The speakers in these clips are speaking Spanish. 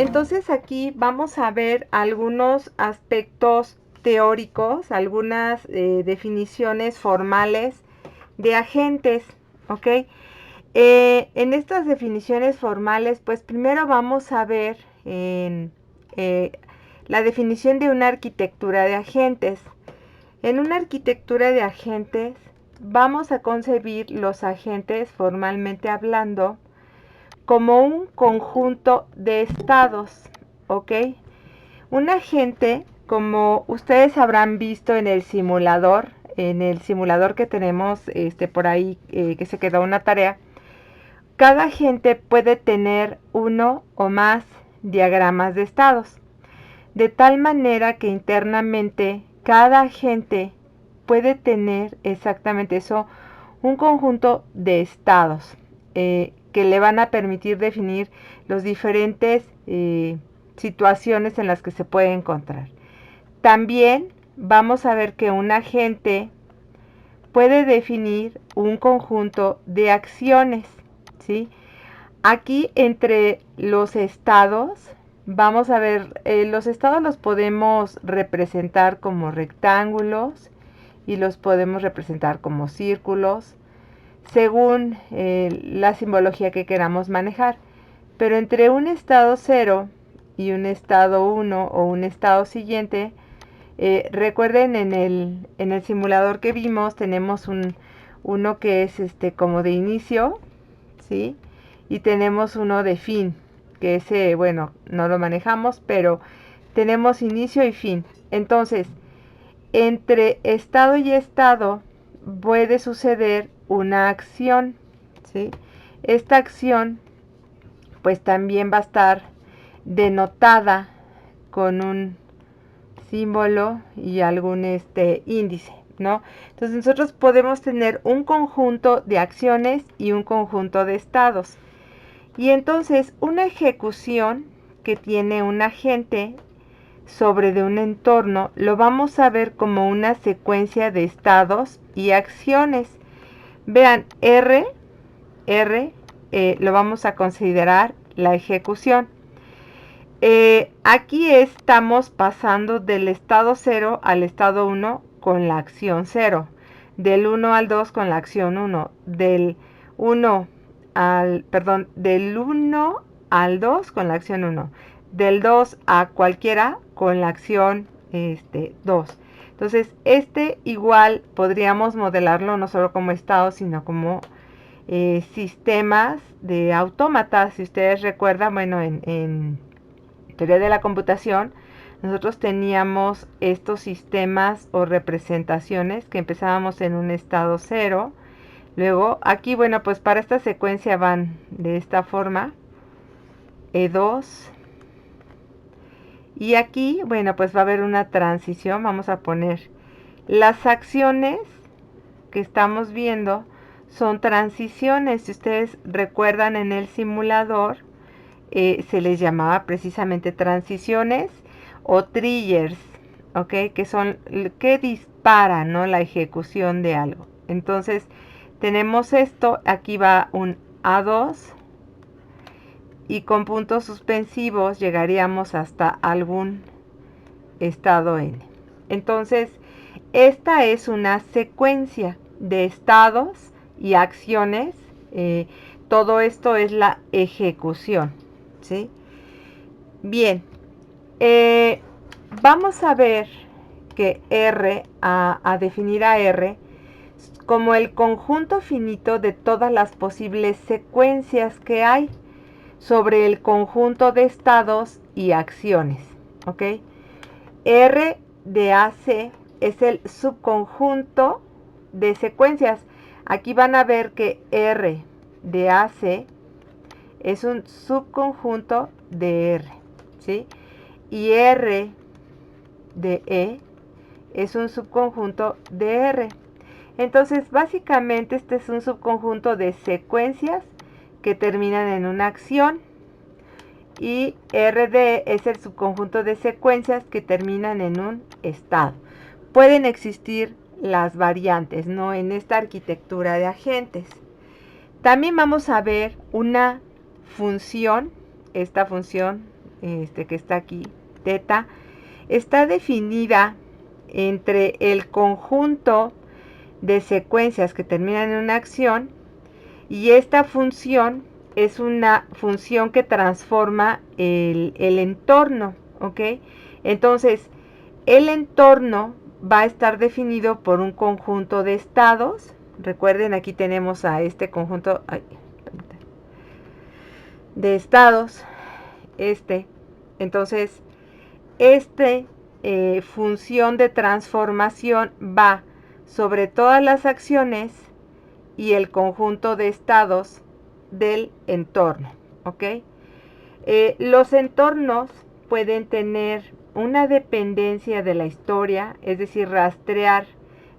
entonces aquí vamos a ver algunos aspectos teóricos, algunas definiciones formales de agentes, ¿ok? En estas definiciones formales, pues primero vamos a ver la definición de una arquitectura de agentes. En una arquitectura de agentes vamos a concebir los agentes, formalmente hablando, como un conjunto de estados, ¿ok? Un agente, como ustedes habrán visto en el simulador que tenemos por ahí, que se quedó una tarea, cada agente puede tener uno o más diagramas de estados, de tal manera que internamente cada agente puede tener exactamente eso, un conjunto de estados que le van a permitir definir los diferentes situaciones en las que se puede encontrar. También vamos a ver que un agente puede definir un conjunto de acciones, ¿sí? Aquí entre los estados, vamos a ver, los estados los podemos representar como rectángulos y los podemos representar como círculos, según la simbología que queramos manejar. Pero entre un estado 0 y un estado 1 o un estado siguiente, recuerden en el simulador que vimos tenemos uno que es como de inicio, ¿sí? Y tenemos uno de fin, que ese, bueno, no lo manejamos, pero tenemos inicio y fin. Entonces, entre estado y estado puede suceder una acción, ¿sí? Esta acción pues también va a estar denotada con un símbolo y algún índice, ¿no? Entonces nosotros podemos tener un conjunto de acciones y un conjunto de estados. Y entonces una ejecución que tiene un agente sobre de un entorno lo vamos a ver como una secuencia de estados y acciones. Vean, R lo vamos a considerar la ejecución. Aquí estamos pasando del estado 0 al estado 1 con la acción 0, del 1 al 2 con la acción 1, del 1 al 2 con la acción 1, del 2 a cualquiera con la acción 2. Entonces, igual podríamos modelarlo no solo como estado, sino como sistemas de autómatas. Si ustedes recuerdan, bueno, en teoría de la computación, nosotros teníamos estos sistemas o representaciones que empezábamos en un estado 0. Luego, aquí, bueno, pues para esta secuencia van de esta forma, E2. Y aquí, bueno, pues va a haber una transición. Vamos a poner las acciones que estamos viendo son transiciones. Si ustedes recuerdan en el simulador, se les llamaba precisamente transiciones o triggers, ¿ok? Que son que disparan, ¿no?, la ejecución de algo. Entonces tenemos esto, aquí va un A2 y con puntos suspensivos llegaríamos hasta algún estado N. Entonces esta es una secuencia de estados y acciones. Todo esto es la ejecución, ¿sí? Bien, vamos a ver que R, a definir a R como el conjunto finito de todas las posibles secuencias que hay sobre el conjunto de estados y acciones, ¿ok? R de AC es el subconjunto de secuencias. Aquí van a ver que R de AC es un subconjunto de R, ¿sí? Y R de E es un subconjunto de R. Entonces, básicamente este es un subconjunto de secuencias que terminan en una acción. Y RD es el subconjunto de secuencias que terminan en un estado. Pueden existir las variantes, ¿no?, en esta arquitectura de agentes. También vamos a ver una función, esta función que está aquí, teta, está definida entre el conjunto de secuencias que terminan en una acción, y esta función es una función que transforma el entorno, ¿ok? Entonces, el entorno va a estar definido por un conjunto de estados. Recuerden, aquí tenemos a este conjunto de estados. Entonces, función de transformación va sobre todas las acciones y el conjunto de estados del entorno, ¿ok? Los entornos pueden tener una dependencia de la historia, es decir, rastrear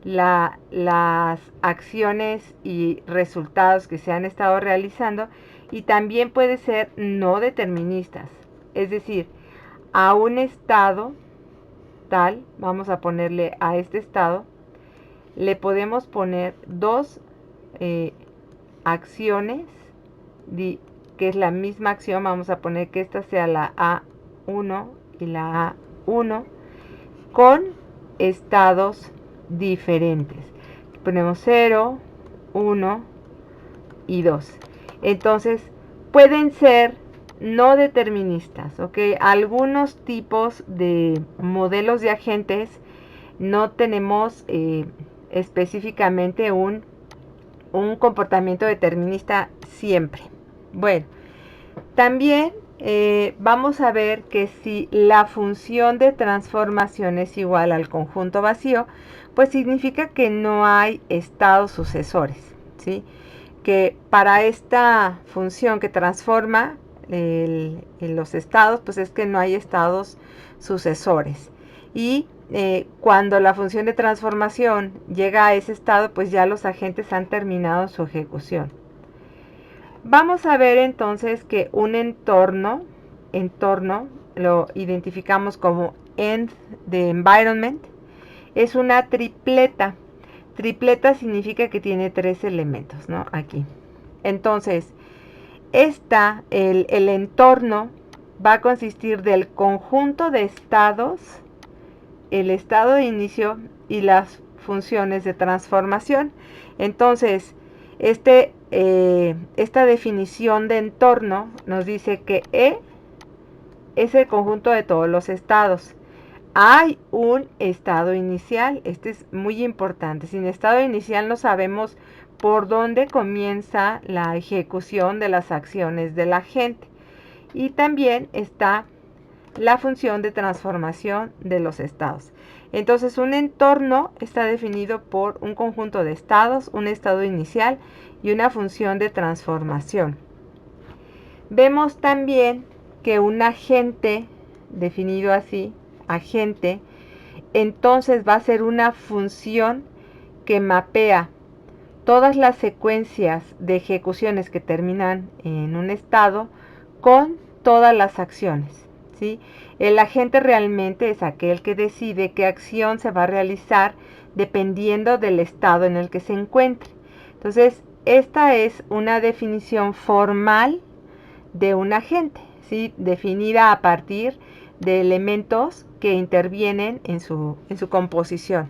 las acciones y resultados que se han estado realizando, y también puede ser no deterministas, es decir, a un estado tal, vamos a ponerle a este estado, le podemos poner dos acciones, que es la misma acción. Vamos a poner que esta sea la A1 y la A1 con estados diferentes. Ponemos 0, 1 y 2. Entonces pueden ser no deterministas, ¿ok? Algunos tipos de modelos de agentes no tenemos específicamente un comportamiento determinista siempre. Bueno, también vamos a ver que si la función de transformación es igual al conjunto vacío, pues significa que no hay estados sucesores, ¿sí? Que para esta función que transforma los estados, pues es que no hay estados sucesores. Y cuando la función de transformación llega a ese estado, pues ya los agentes han terminado su ejecución. Vamos a ver entonces que un entorno lo identificamos como end de environment, es una tripleta. Tripleta significa que tiene 3 elementos, ¿no? Aquí. Entonces, el entorno va a consistir del conjunto de estados, el estado de inicio y las funciones de transformación. Entonces, esta definición de entorno nos dice que E es el conjunto de todos los estados. Hay un estado inicial, este es muy importante. Sin estado inicial no sabemos por dónde comienza la ejecución de las acciones del agente. Y también está la función de transformación de los estados. Entonces, un entorno está definido por un conjunto de estados, un estado inicial y una función de transformación. Vemos también que un agente, definido así, agente, entonces va a ser una función que mapea todas las secuencias de ejecuciones que terminan en un estado con todas las acciones, ¿sí? El agente realmente es aquel que decide qué acción se va a realizar dependiendo del estado en el que se encuentre. Entonces, esta es una definición formal de un agente, ¿sí? Definida a partir de elementos que intervienen en su composición.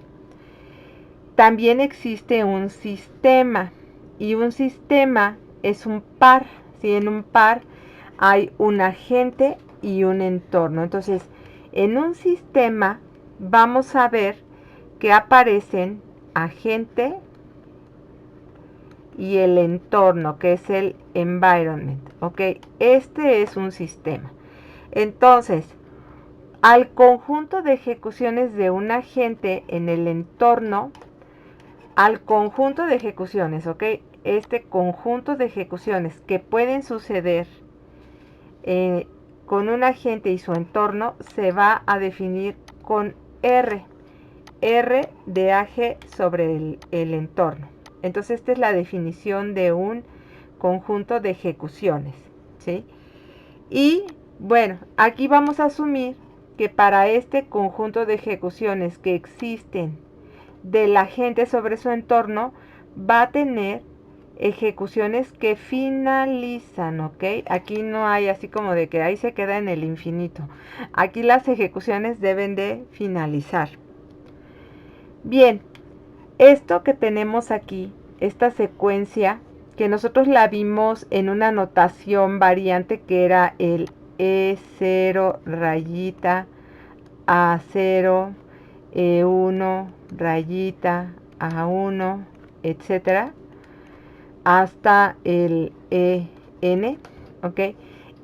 También existe un sistema, y un sistema es un par, ¿sí? En un par hay un agente y un entorno. Entonces, en un sistema vamos a ver que aparecen agente y el entorno, que es el environment, ¿ok? Este es un sistema. Entonces, al conjunto de ejecuciones de un agente en el entorno, al conjunto de ejecuciones, ¿ok? Este conjunto de ejecuciones que pueden suceder con un agente y su entorno se va a definir con R. R de AG sobre el entorno. Entonces, esta es la definición de un conjunto de ejecuciones, ¿sí? Y bueno, aquí vamos a asumir que para este conjunto de ejecuciones que existen del agente sobre su entorno, va a tener ejecuciones que finalizan, ¿ok? Aquí no hay así como de que ahí se queda en el infinito. Aquí las ejecuciones deben de finalizar. Bien, esto que tenemos aquí, esta secuencia, que nosotros la vimos en una notación variante que era el E0 rayita A0, E1 rayita A1, etcétera, hasta el EN, ¿ok?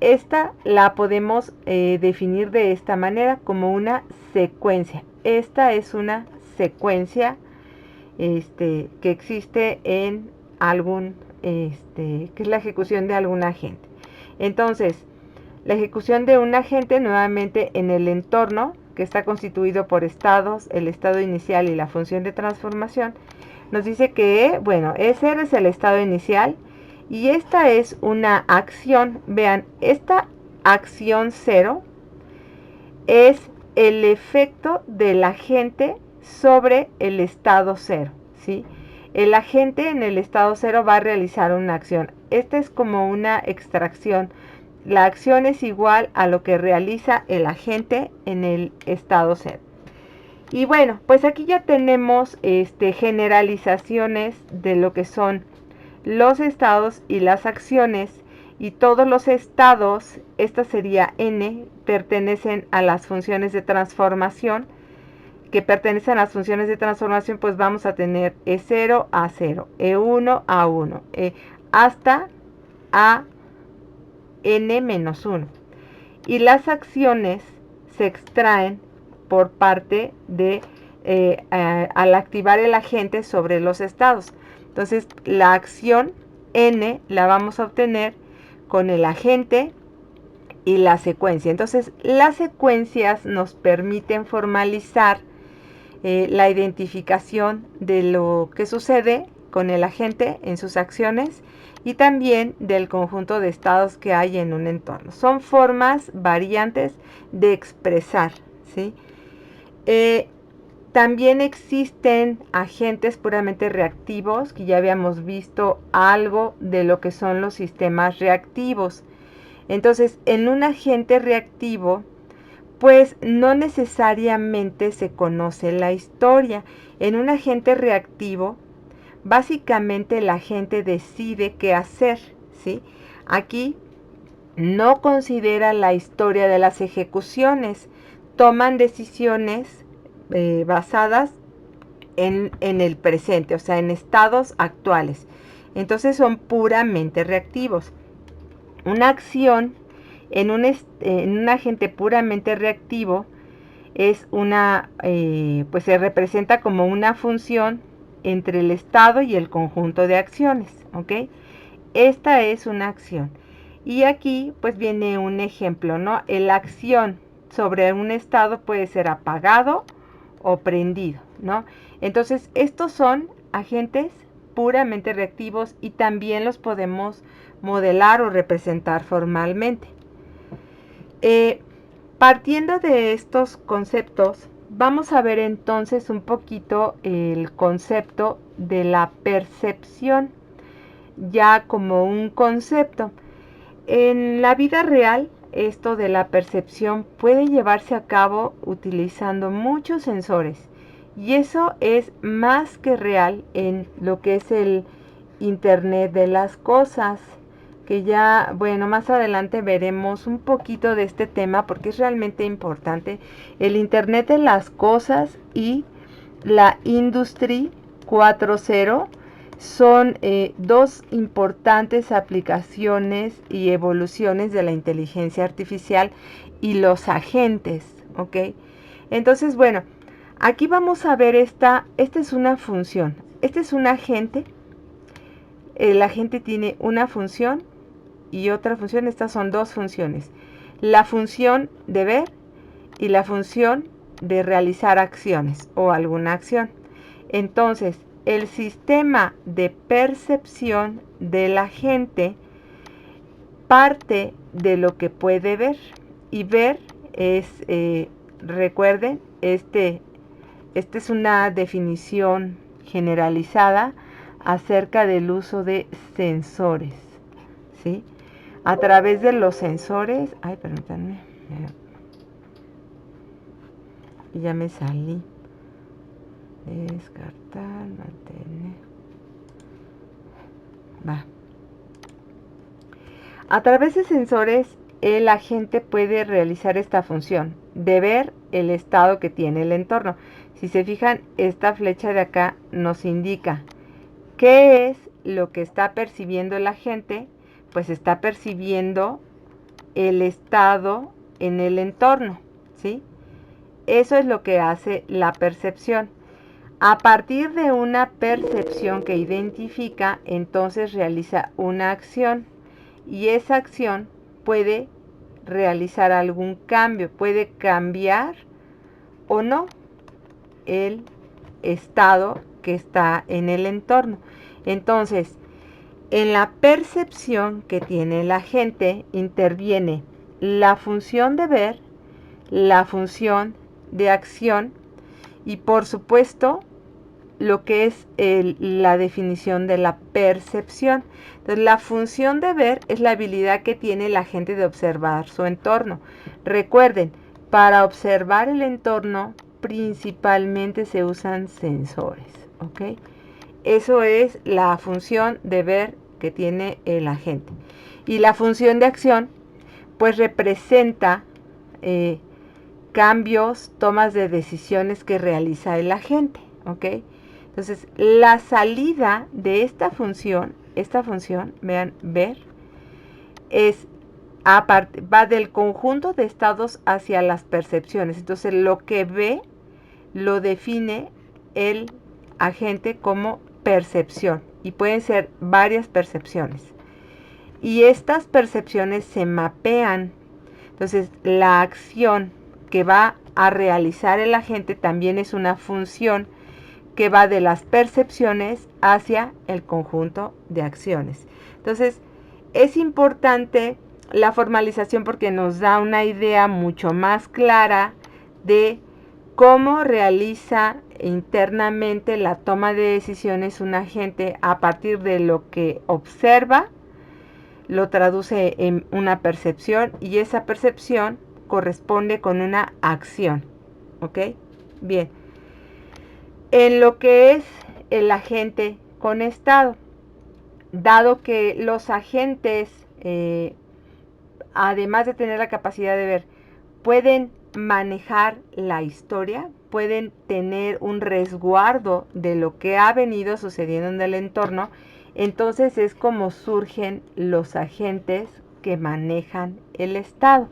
Esta la podemos definir de esta manera como una secuencia. Esta es una secuencia que existe en algún, que es la ejecución de algún agente. Entonces, la ejecución de un agente nuevamente en el entorno, que está constituido por estados, el estado inicial y la función de transformación, nos dice que, bueno, ese es el estado inicial y esta es una acción. Vean, esta acción 0 es el efecto del agente sobre el estado 0, ¿sí? El agente en el estado 0 va a realizar una acción. Esta es como una extracción. La acción es igual a lo que realiza el agente en el estado 0. Y bueno, pues aquí ya tenemos generalizaciones de lo que son los estados y las acciones. Y todos los estados, esta sería N, pertenecen a las funciones de transformación. Que pertenecen a las funciones de transformación, pues vamos a tener E0 a 0, E1 a 1, hasta a N menos 1. Y las acciones se extraen por parte de, al activar el agente sobre los estados. Entonces, la acción N la vamos a obtener con el agente y la secuencia. Entonces, las secuencias nos permiten formalizar la identificación de lo que sucede con el agente en sus acciones y también del conjunto de estados que hay en un entorno. Son formas variantes de expresar, ¿sí? También existen agentes puramente reactivos, que ya habíamos visto algo de lo que son los sistemas reactivos. Entonces, en un agente reactivo, pues no necesariamente se conoce la historia. En un agente reactivo, básicamente el agente decide qué hacer, ¿sí? Aquí no considera la historia de las ejecuciones, toman decisiones basadas en el presente, o sea, en estados actuales. Entonces son puramente reactivos. Una acción en un agente puramente reactivo es una, pues se representa como una función entre el estado y el conjunto de acciones, ¿ok? Esta es una acción. Y aquí pues viene un ejemplo, ¿no? La acción sobre un estado puede ser apagado o prendido, ¿no? Entonces estos son agentes puramente reactivos y también los podemos modelar o representar formalmente. Partiendo de estos conceptos, vamos a ver entonces un poquito el concepto de la percepción, ya como un concepto. En la vida real, esto de la percepción puede llevarse a cabo utilizando muchos sensores, y eso es más que real en lo que es el Internet de las cosas, que ya, bueno, más adelante veremos un poquito de este tema porque es realmente importante. El Internet de las cosas y la Industry 4.0 son dos importantes aplicaciones y evoluciones de la inteligencia artificial y los agentes, ¿ok? Entonces, bueno, aquí vamos a ver esta es una función, este es un agente. El agente tiene una función y otra función. Estas son dos funciones. La función de ver y la función de realizar acciones o alguna acción. Entonces, el sistema de percepción del agente parte de lo que puede ver. Y ver es, recuerden, esta es una definición generalizada acerca del uso de sensores, ¿sí? A través de los sensores, ay, permítanme, ya me salí. Descartar, mantener. Va. A través de sensores, el agente puede realizar esta función de ver el estado que tiene el entorno. Si se fijan, esta flecha de acá nos indica qué es lo que está percibiendo el agente. Pues está percibiendo el estado en el entorno, ¿sí? Eso es lo que hace la percepción. A partir de una percepción que identifica, entonces realiza una acción y esa acción puede realizar algún cambio, puede cambiar o no el estado que está en el entorno. Entonces, en la percepción que tiene la gente interviene la función de ver, la función de acción y por supuesto lo que es la definición de la percepción. Entonces, la función de ver es la habilidad que tiene la gente de observar su entorno. Recuerden, para observar el entorno principalmente se usan sensores, ¿ok? Eso es la función de ver que tiene el agente. Y la función de acción, pues representa cambios, tomas de decisiones que realiza el agente, ¿ok? Entonces, la salida de esta función, vean, ver, va del conjunto de estados hacia las percepciones. Entonces, lo que ve lo define el agente como percepción y pueden ser varias percepciones. Y estas percepciones se mapean. Entonces, la acción que va a realizar el agente también es una función que va de las percepciones hacia el conjunto de acciones. Entonces, es importante la formalización porque nos da una idea mucho más clara de cómo realiza internamente la toma de decisiones un agente a partir de lo que observa, lo traduce en una percepción y esa percepción corresponde con una acción. ¿Ok? Bien. En lo que es el agente con estado, dado que los agentes, además de tener la capacidad de ver, pueden manejar la historia, pueden tener un resguardo de lo que ha venido sucediendo en el entorno, entonces es como surgen los agentes que manejan el estado.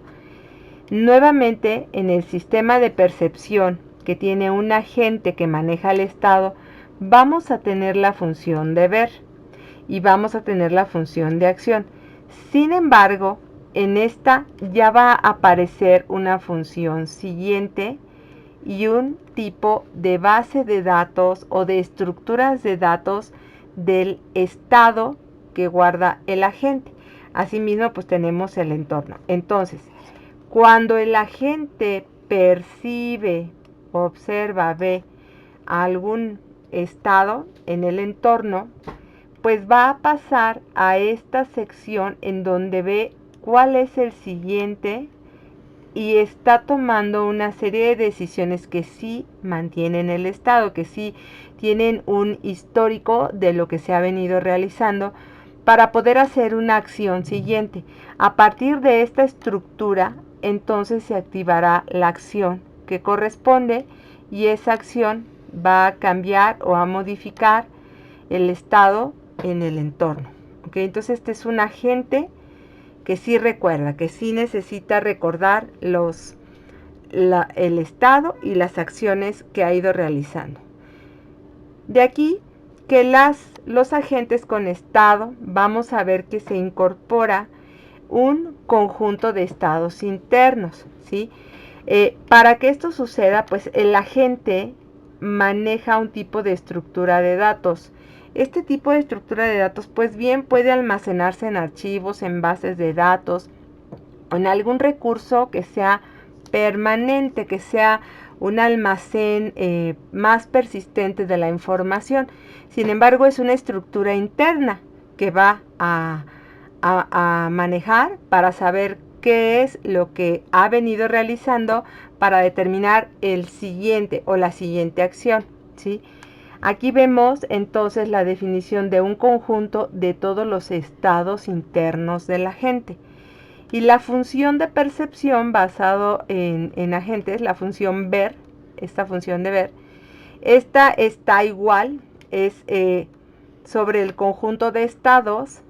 Nuevamente, en el sistema de percepción que tiene un agente que maneja el estado, vamos a tener la función de ver y vamos a tener la función de acción. Sin embargo, en esta ya va a aparecer una función siguiente y un tipo de base de datos o de estructuras de datos del estado que guarda el agente. Asimismo, pues tenemos el entorno. Entonces, cuando el agente percibe, observa, ve algún estado en el entorno, pues va a pasar a esta sección en donde ve cuál es el siguiente y está tomando una serie de decisiones que sí mantienen el estado, que sí tienen un histórico de lo que se ha venido realizando para poder hacer una acción siguiente. A partir de esta estructura, entonces se activará la acción que corresponde y esa acción va a cambiar o a modificar el estado en el entorno. ¿Okay? Entonces este es un agente que sí recuerda, que sí necesita recordar el estado y las acciones que ha ido realizando. De aquí que los agentes con estado, vamos a ver que se incorpora un conjunto de estados internos, ¿sí? Para que esto suceda, pues el agente maneja un tipo de estructura de datos. Este tipo de estructura de datos, pues bien puede almacenarse en archivos, en bases de datos, o en algún recurso que sea permanente, que sea un almacén más persistente de la información. Sin embargo, es una estructura interna que va a manejar para saber qué es lo que ha venido realizando para determinar el siguiente o la siguiente acción, ¿sí? Aquí vemos entonces la definición de un conjunto de todos los estados internos de la gente. Y la función de percepción basado en agentes, la función ver, esta función de ver, esta está igual, es sobre el conjunto de estados,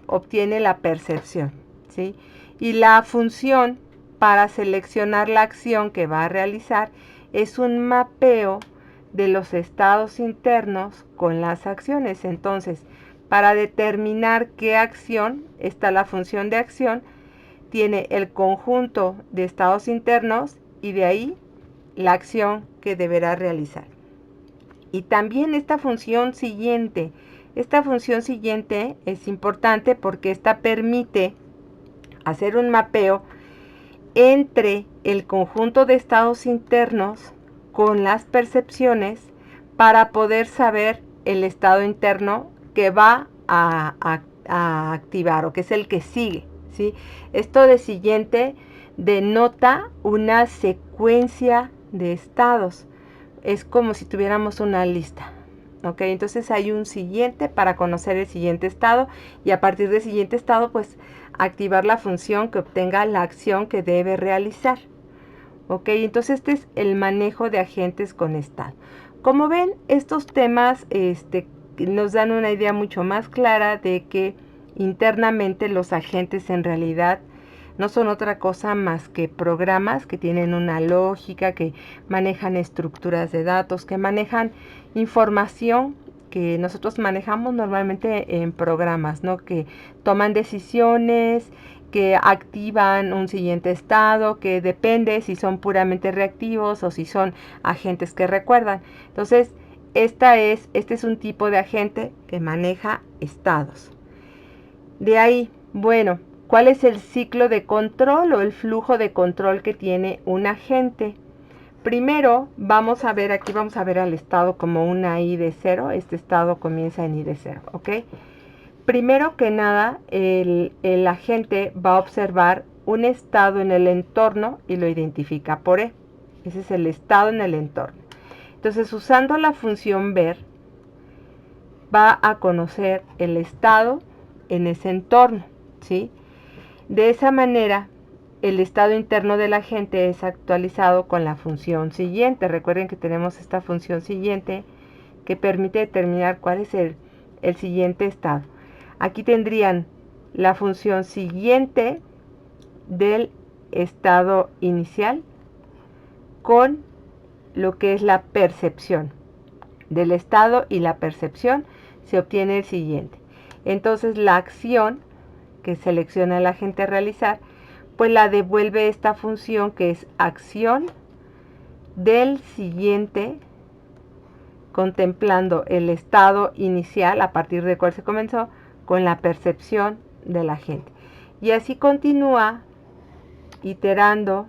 obtiene la percepción, ¿sí? Y la función para seleccionar la acción que va a realizar es un mapeo de los estados internos con las acciones. Entonces, para determinar qué acción, está la función de acción, tiene el conjunto de estados internos y de ahí la acción que deberá realizar. Y también esta función siguiente es importante porque esta permite hacer un mapeo entre el conjunto de estados internos con las percepciones para poder saber el estado interno que va a activar o que es el que sigue, ¿sí? Esto de siguiente denota una secuencia de estados. Es como si tuviéramos una lista. ¿Ok? Entonces hay un siguiente para conocer el siguiente estado y a partir del siguiente estado pues activar la función que obtenga la acción que debe realizar. ¿Ok? Entonces este es el manejo de agentes con estado. Como ven, estos temas nos dan una idea mucho más clara de que internamente los agentes en realidad no son otra cosa más que programas que tienen una lógica, que manejan estructuras de datos, que manejan información que nosotros manejamos normalmente en programas, ¿no? Que toman decisiones, que activan un siguiente estado, que depende si son puramente reactivos o si son agentes que recuerdan. Entonces, este es un tipo de agente que maneja estados. De ahí, bueno, ¿cuál es el ciclo de control o el flujo de control que tiene un agente? Primero, vamos a ver al estado como una I de 0. Este estado comienza en I de 0, ¿ok? Primero que nada, el agente va a observar un estado en el entorno y lo identifica por E. Ese es el estado en el entorno. Entonces, usando la función ver, va a conocer el estado en ese entorno, ¿sí? De esa manera, el estado interno del agente es actualizado con la función siguiente. Recuerden que tenemos esta función siguiente que permite determinar cuál es el siguiente estado. Aquí tendrían la función siguiente del estado inicial con lo que es la percepción. Del estado y la percepción se obtiene el siguiente. Entonces la acción que selecciona el agente a realizar, pues la devuelve esta función que es acción del siguiente, contemplando el estado inicial a partir del cual se comenzó con la percepción del agente. Y así continúa iterando,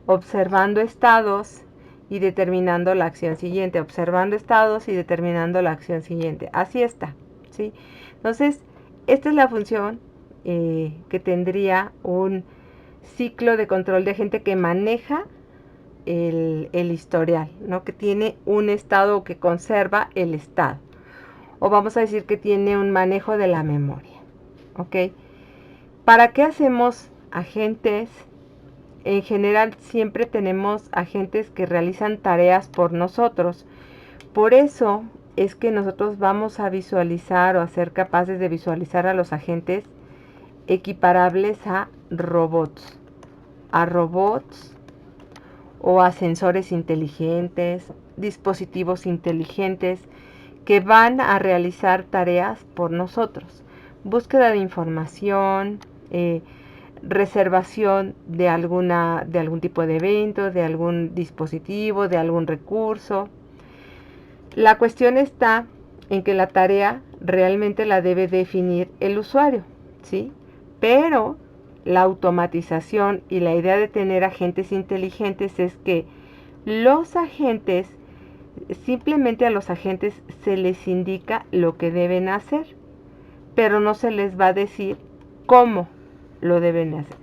observando estados y determinando la acción siguiente, observando estados y determinando la acción siguiente. Así está, ¿sí? Entonces, esta es la función que tendría un ciclo de control de agente que maneja el historial, ¿no? Que tiene un estado que conserva el estado. O vamos a decir que tiene un manejo de la memoria, ¿ok? ¿Para qué hacemos agentes? En general siempre tenemos agentes que realizan tareas por nosotros. Por eso es que nosotros vamos a visualizar o a ser capaces de visualizar a los agentes equiparables a robots o a sensores inteligentes, dispositivos inteligentes que van a realizar tareas por nosotros. Búsqueda de información, reservación de algún tipo de evento, de algún dispositivo, de algún recurso. La cuestión está en que la tarea realmente la debe definir el usuario, ¿sí? Pero la automatización y la idea de tener agentes inteligentes es que Los agentes, simplemente a los agentes se les indica lo que deben hacer, pero no se les va a decir cómo lo deben hacer.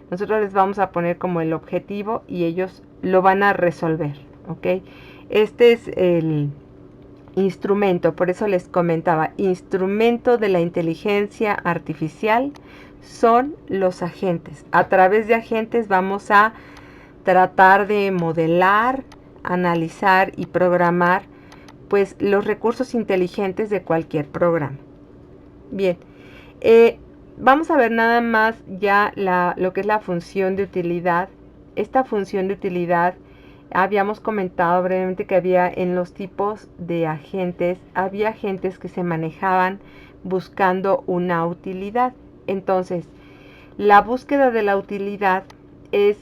Nosotros les vamos a poner como el objetivo y ellos lo van a resolver, ¿ok? Este es el instrumento, por eso les comentaba, instrumento de la inteligencia artificial son los agentes. A través de agentes vamos a tratar de modelar, analizar y programar pues los recursos inteligentes de cualquier programa. Bien, vamos a ver nada más ya lo que es la función de utilidad. Esta función de utilidad, habíamos comentado brevemente que había en los tipos de agentes, había agentes que se manejaban buscando una utilidad. Entonces, la búsqueda de la utilidad es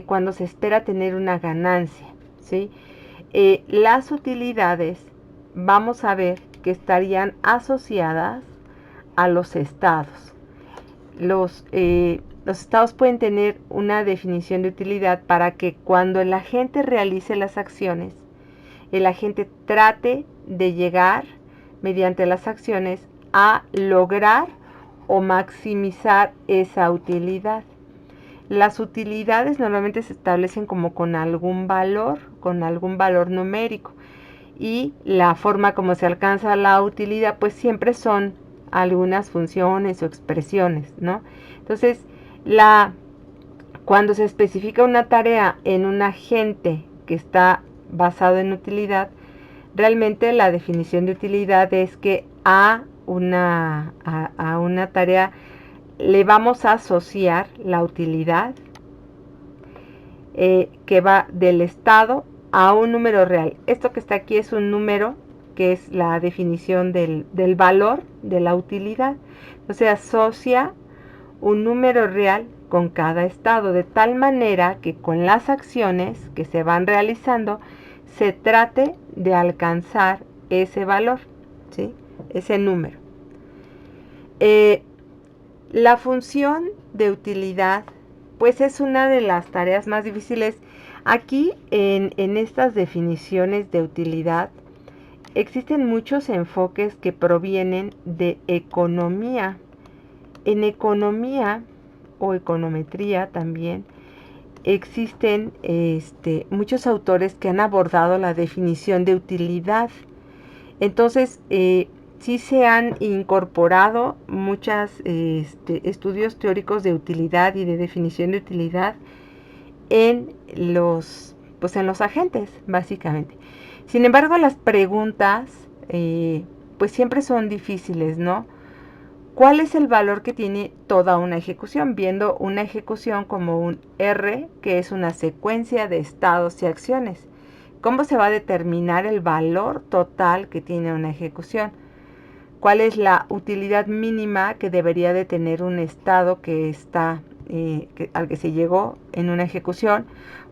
cuando se espera tener una ganancia, ¿sí? Las utilidades, vamos a ver que estarían asociadas a los estados. Los estados pueden tener una definición de utilidad para que cuando el agente realice las acciones, el agente trate de llegar mediante las acciones a lograr o maximizar esa utilidad. Las utilidades normalmente se establecen como con algún valor numérico, y la forma como se alcanza la utilidad pues siempre son algunas funciones o expresiones, ¿no? Entonces, cuando se especifica una tarea en un agente que está basado en utilidad, realmente la definición de utilidad es que a una tarea le vamos a asociar la utilidad que va del estado a un número real. Esto que está aquí es un número, que es la definición del valor de la utilidad. Entonces asocia un número real con cada estado, de tal manera que con las acciones que se van realizando se trate de alcanzar ese valor, ¿sí? Ese número. La función de utilidad pues es una de las tareas más difíciles. Aquí en estas definiciones de utilidad existen muchos enfoques que provienen de economía. En economía o econometría también existen muchos autores que han abordado la definición de utilidad. Entonces, sí se han incorporado muchos estudios teóricos de utilidad y de definición de utilidad en los agentes, básicamente. Sin embargo, las preguntas pues siempre son difíciles, ¿no? ¿Cuál es el valor que tiene toda una ejecución? Viendo una ejecución como un R, que es una secuencia de estados y acciones. ¿Cómo se va a determinar el valor total que tiene una ejecución? ¿Cuál es la utilidad mínima que debería de tener un estado que está, al que se llegó en una ejecución?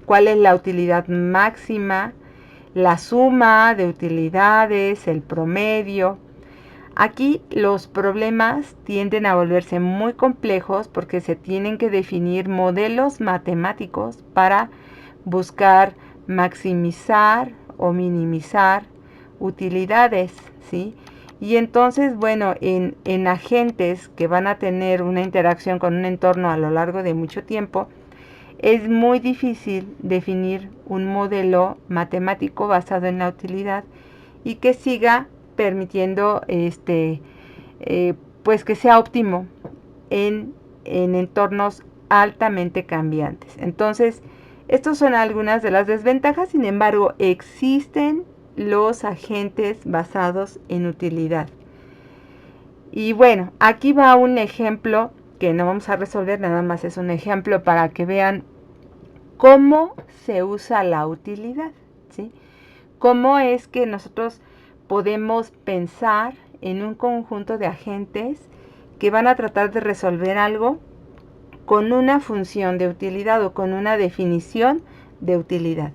¿Cuál es la utilidad máxima? La suma de utilidades, el promedio. Aquí los problemas tienden a volverse muy complejos porque se tienen que definir modelos matemáticos para buscar maximizar o minimizar utilidades, ¿sí? Y entonces, bueno, en agentes que van a tener una interacción con un entorno a lo largo de mucho tiempo, es muy difícil definir un modelo matemático basado en la utilidad y que siga permitiendo pues que sea óptimo en entornos altamente cambiantes. Entonces, estas son algunas de las desventajas. Sin embargo, existen los agentes basados en utilidad. Y bueno, aquí va un ejemplo que no vamos a resolver, nada más es un ejemplo para que vean cómo se usa la utilidad, ¿sí? Cómo es que nosotros podemos pensar en un conjunto de agentes que van a tratar de resolver algo con una función de utilidad o con una definición de utilidad.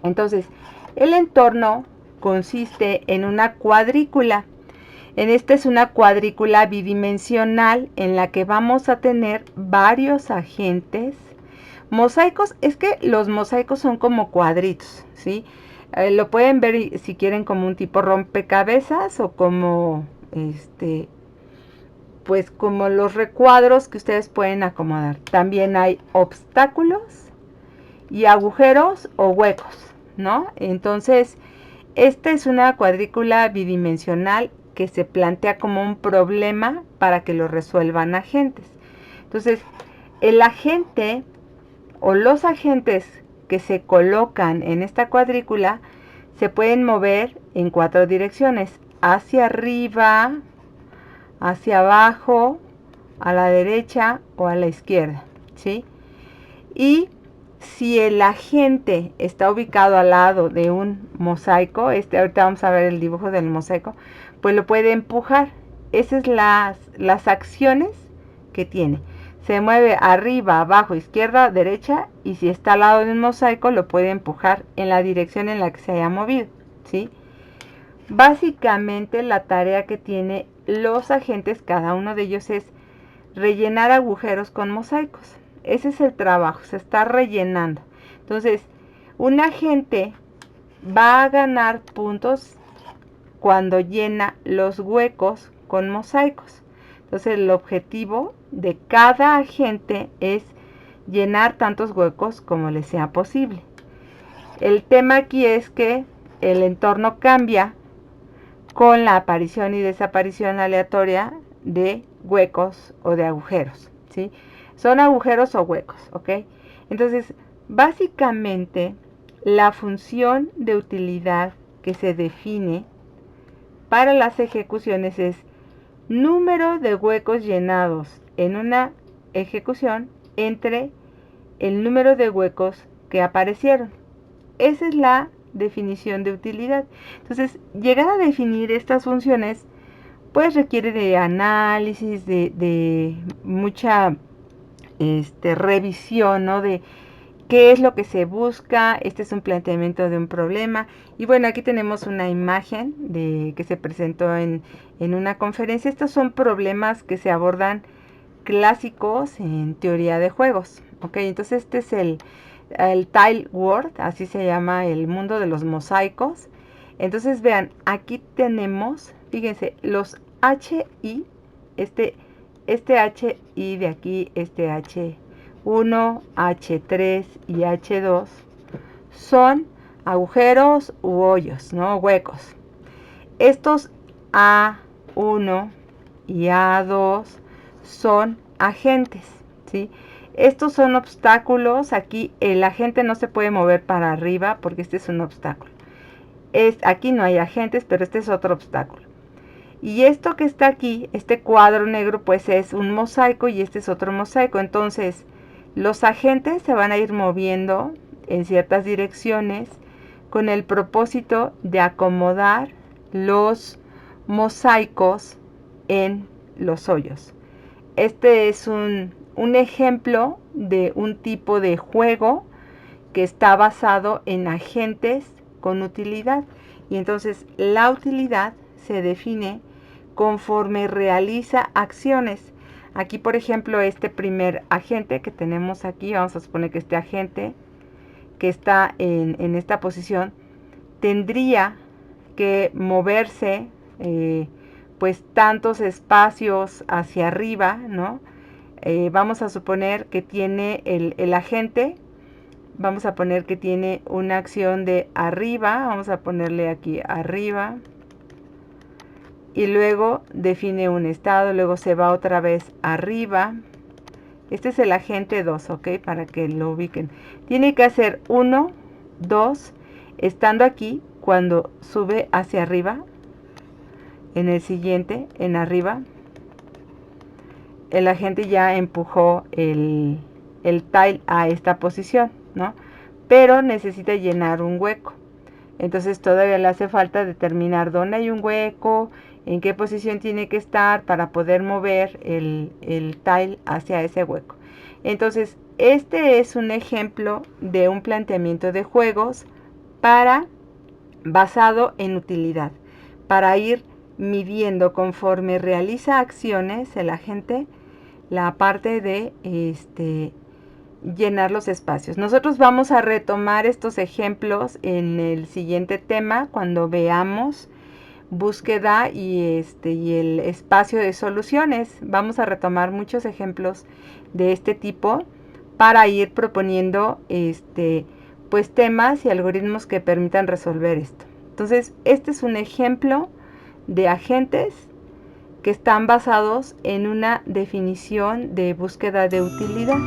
Entonces, el entorno consiste en una cuadrícula. Esta es una cuadrícula bidimensional en la que vamos a tener varios agentes Mosaicos, es que los mosaicos son como cuadritos, ¿sí? Lo pueden ver si quieren como un tipo rompecabezas o como, pues como los recuadros que ustedes pueden acomodar. También hay obstáculos y agujeros o huecos, ¿no? Entonces, esta es una cuadrícula bidimensional que se plantea como un problema para que lo resuelvan agentes. Entonces, el agente o los agentes que se colocan en esta cuadrícula se pueden mover en 4 direcciones: hacia arriba, hacia abajo, a la derecha o a la izquierda, ¿sí? Y si el agente está ubicado al lado de un mosaico, ahorita vamos a ver el dibujo del mosaico, pues lo puede empujar. Esas son las acciones que tiene. Se mueve arriba, abajo, izquierda, derecha, y si está al lado de un mosaico lo puede empujar en la dirección en la que se haya movido, ¿sí? Básicamente la tarea que tiene los agentes, cada uno de ellos, es rellenar agujeros con mosaicos. Ese es el trabajo, se está rellenando. Entonces, un agente va a ganar puntos cuando llena los huecos con mosaicos. Entonces, el objetivo de cada agente es llenar tantos huecos como les sea posible. El tema aquí es que el entorno cambia con la aparición y desaparición aleatoria de huecos o de agujeros, ¿sí? Son agujeros o huecos, ¿ok? Entonces, básicamente, la función de utilidad que se define para las ejecuciones es número de huecos llenados en una ejecución entre el número de huecos que aparecieron. Esa es la definición de utilidad. Entonces, llegar a definir estas funciones pues requiere de análisis, de mucha revisión, ¿no? De qué es lo que se busca. Este es un planteamiento de un problema. Y bueno, aquí tenemos una imagen que se presentó en una conferencia. Estos son problemas que se abordan clásicos en teoría de juegos. Ok, entonces este es el Tile World, así se llama el mundo de los mosaicos. Entonces vean, aquí tenemos, fíjense, los HI, este HI de aquí, este H1, H3 y H2 son agujeros u hoyos, ¿no? Huecos. Estos A1 y A2 son agentes, ¿sí? Estos son obstáculos. Aquí el agente no se puede mover para arriba porque este es un obstáculo. Aquí no hay agentes, pero este es otro obstáculo. Y esto que está aquí, este cuadro negro, pues es un mosaico y este es otro mosaico. Entonces, los agentes se van a ir moviendo en ciertas direcciones con el propósito de acomodar los mosaicos en los hoyos. Este es un ejemplo de un tipo de juego que está basado en agentes con utilidad. Y entonces la utilidad se define conforme realiza acciones. Aquí, por ejemplo, este primer agente que tenemos aquí, vamos a suponer que este agente que está en esta posición tendría que moverse pues tantos espacios hacia arriba, ¿no? Vamos a suponer que tiene el agente, vamos a poner que tiene una acción de arriba, vamos a ponerle aquí arriba, y luego define un estado, luego se va otra vez arriba. Este es el agente 2, ¿ok? Para que lo ubiquen. Tiene que hacer 1, 2, estando aquí cuando sube hacia arriba. En el siguiente, en arriba, el agente ya empujó el tile a esta posición, ¿no? Pero necesita llenar un hueco. Entonces todavía le hace falta determinar dónde hay un hueco, en qué posición tiene que estar para poder mover el tile hacia ese hueco. Entonces, este es un ejemplo de un planteamiento de juegos basado en utilidad, para ir midiendo conforme realiza acciones el agente la parte de llenar los espacios. Nosotros vamos a retomar estos ejemplos en el siguiente tema cuando veamos búsqueda y el espacio de soluciones. Vamos a retomar muchos ejemplos de este tipo para ir proponiendo pues temas y algoritmos que permitan resolver esto. Entonces, este es un ejemplo de agentes que están basados en una definición de búsqueda de utilidad.